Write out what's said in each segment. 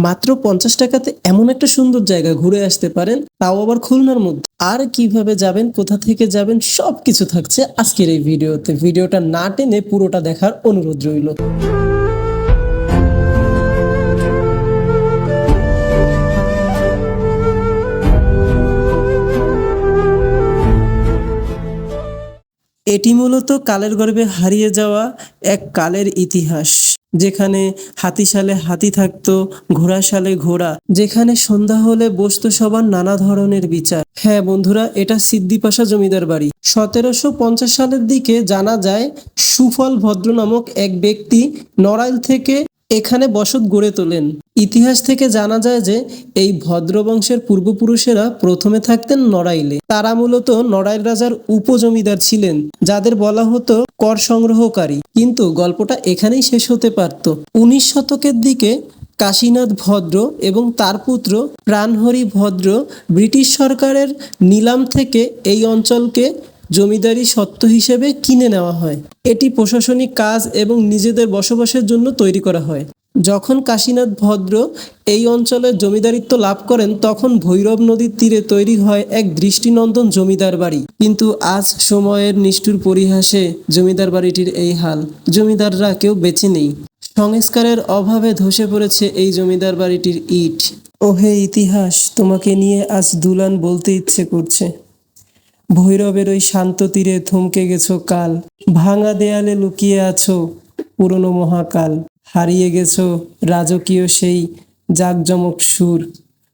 মাত্র 50 টাকাতে এমন একটা সুন্দর জায়গা ঘুরে আসতে পারেন, তাও আবার খুলনার মধ্যে। আর কিভাবে যাবেন, কোথা থেকে যাবেন, সবকিছু থাকছে আজকের এই ভিডিওতে। ভিডিওটা না টেনে পুরোটা দেখার অনুরোধ রইল। এটি মূলত কালের গর্ভে হারিয়ে যাওয়া এক কালের ইতিহাস, যেখানে হাতিশালে হাতি থাকতো, ঘোড়াশালে ঘোড়া, যেখানে সন্ধ্যা হলে বসতো সবার নানা ধরনের বিচার। হ্যাঁ বন্ধুরা, এটা সিদ্দিপাশা জমিদার বাড়ি। 1750 সালের দিকে জানা যায় সুফল ভদ্র নামক এক ব্যক্তি নড়াইল থেকে এখানে বসত গড়ে তোলেন। ইতিহাস থেকে জানা যায় যে এই ভদ্রবংশের পূর্বপুরুষেরা প্রথমে থাকতেন নড়াইলে। তারা মূলত নড়াইল রাজার উপজমিদার ছিলেন, যাদের বলা হতো কর সংগ্রহকারী। কিন্তু গল্পটা এখানেই শেষ হতে পারত। 19 শতকের দিকে কাশীনাথ ভদ্র এবং তার পুত্র প্রাণহরি ভদ্র ব্রিটিশ সরকারের নিলাম থেকে এই অঞ্চলকে জমিদারি সত্ত্ব হিসেবে কিনে নেওয়া হয়। এটি প্রশাসনিক কাজ এবং নিজেদের বসবাসের জন্য তৈরি করা হয়। যখন কাশীনাথ ভদ্র এই অঞ্চলের জমিদারিত্ব লাভ করেন, তখন ভৈরব নদীর তীরে তৈরি হয় এক দৃষ্টিনন্দন জমিদার বাড়ি। কিন্তু আজ সময়ের নিষ্ঠুর পরিহাসে জমিদার বাড়িটির এই হাল। জমিদাররা কেউ বেঁচে নেই। সংস্কারের অভাবে ধসে পড়েছে এই জমিদার বাড়িটির ইট। ওহে ইতিহাস, তোমাকে নিয়ে আজ দুলান বলতে ইচ্ছে করছে। ভৈরবের ওই শান্ত তীরে থমকে গেছো কাল, ভাঙা দেয়ালে লুকিয়ে আছো পুরনো মহাকাল। হারিয়ে গেছো রাজকীয় সেই জাঁকজমক সুর,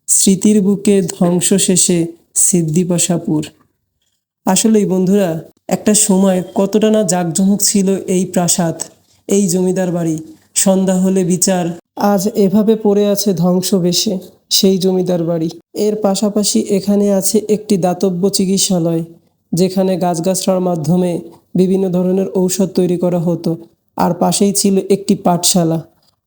স্মৃতির বুকে ধ্বংস শেষে সিদ্দিপাশাপুর। আসলেই বন্ধুরা, একটা সময় কতটা না জাঁকজমক ছিল এই প্রাসাদ, এই জমিদার বাড়ি। সন্ধ্যা হলে বিচার, আজ এভাবে পড়ে আছে ধ্বংস বেশে সেই জমিদার বাড়ি। এর পাশাপাশি এখানে আছে একটি দাতব্য চিকিৎসালয়, যেখানে গাছগাছড়ার মাধ্যমে বিভিন্ন ধরনের ঔষধ তৈরি করা হতো। আর পাশেই ছিল একটি পাঠশালা।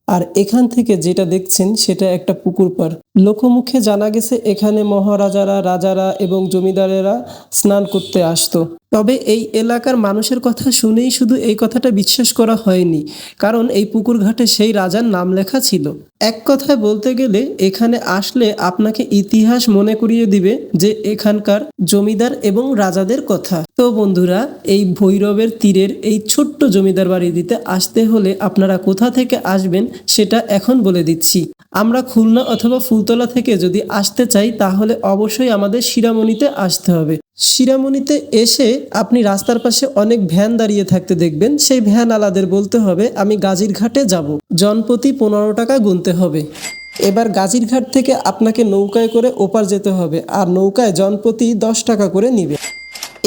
আর এখান থেকে যেটা দেখছেন সেটা একটা পুকুর পাড়। লোকমুখে জানা গেছে এখানে মহারাজারা, রাজারা এবং জমিদারেরা স্নান করতে আসতো। তবে এই এলাকার মানুষের কথা শুনেই শুধু এই কথাটা বিশ্বাস করা হয়নি, কারণ এই পুকুর ঘাটে সেই রাজার নাম লেখা ছিল। এক কথায় বলতে গেলে এখানে আসলে আপনাকে ইতিহাস মনে করিয়ে দিবে যে এখানকার জমিদার এবং রাজাদের কথা। তো বন্ধুরা, এই ভৈরবের তীরের এই ছোট্ট জমিদার বাড়িটিতে আসতে হলে আপনারা কোথা থেকে আসবেন সেটা এখন বলে দিচ্ছি। আমরা খুলনা অথবা ফুলতলা থেকে যদি আসতে চাই, তাহলে অবশ্যই আমাদের শিরামণিতে আসতে হবে। শিরামণিতে এসে আপনি রাস্তার পাশে অনেক ভ্যান দাঁড়িয়ে থাকতে দেখবেন। সেই ভ্যান আলাদের বলতে হবে আমি গাজীরঘাটে যাব, জনপ্রতি 15 টাকা গুনতে হবে। এবার গাজীরঘাট থেকে আপনাকে নৌকায় করে ওপার যেতে হবে, আর নৌকায় জনপ্রতি 10 টাকা করে নিবে।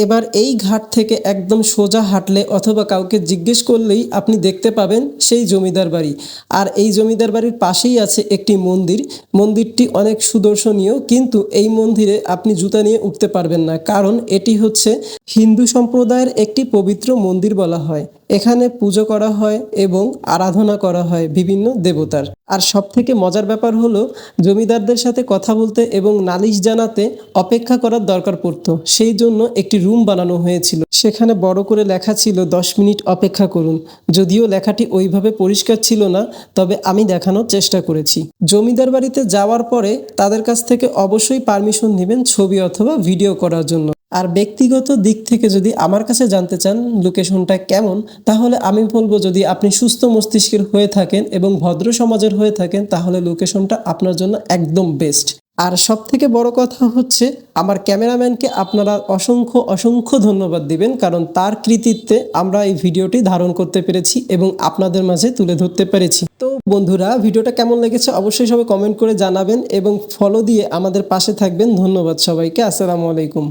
এবার এই ঘাট থেকে একদম সোজা হাঁটলে অথবা কাউকে জিজ্ঞেস করলেই আপনি দেখতে পাবেন সেই জমিদার বাড়ি। আর এই জমিদার বাড়ির পাশেই আছে একটি মন্দির। মন্দিরটি অনেক সুদর্শনীয়, কিন্তু এই মন্দিরে আপনি জুতা নিয়ে উঠতে পারবেন না, কারণ এটি হচ্ছে হিন্দু সম্প্রদায়ের একটি পবিত্র মন্দির বলা হয়। এখানে পুজো করা হয় এবং আরাধনা করা হয় বিভিন্ন দেবতার। আর সবথেকে মজার ব্যাপার হলো, জমিদারদের সাথে কথা বলতে এবং নালিশ জানাতে অপেক্ষা করার দরকার পড়তো। সেই জন্য একটি রুম বানানো হয়েছিল, সেখানে বড় করে লেখা ছিল 10 মিনিট অপেক্ষা করুন। যদিও লেখাটি ওইভাবে পরিষ্কার ছিল না, তবে আমি দেখানোর চেষ্টা করেছি। জমিদার বাড়িতে যাওয়ার পরে তাদের কাছ থেকে অবশ্যই পারমিশন নেবেন ছবি অথবা ভিডিও করার জন্য। আর ব্যক্তিগত দিক থেকে যদি আমার কাছে জানতে চান লোকেশনটা কেমন, তাহলে আমি বলবো যদি আপনি সুস্থ মস্তিষ্কের হয়ে থাকেন এবং ভদ্র সমাজের হয়ে থাকেন, তাহলে লোকেশনটা আপনার জন্য একদম বেস্ট। আর সব থেকে বড় কথা হচ্ছে, আমার ক্যামেরাম্যানকে আপনারা অসংখ্য অসংখ্য ধন্যবাদ দিবেন, কারণ তার কৃতিত্বে আমরা এই ভিডিওটি ধারণ করতে পেরেছি এবং আপনাদের মাঝে তুলে ধরতে পেরেছি। তো বন্ধুরা, ভিডিওটা কেমন লেগেছে অবশ্যই সবাই কমেন্ট করে জানাবেন এবং ফলো দিয়ে আমাদের পাশে থাকবেন। ধন্যবাদ সবাইকে। আসসালামু আলাইকুম।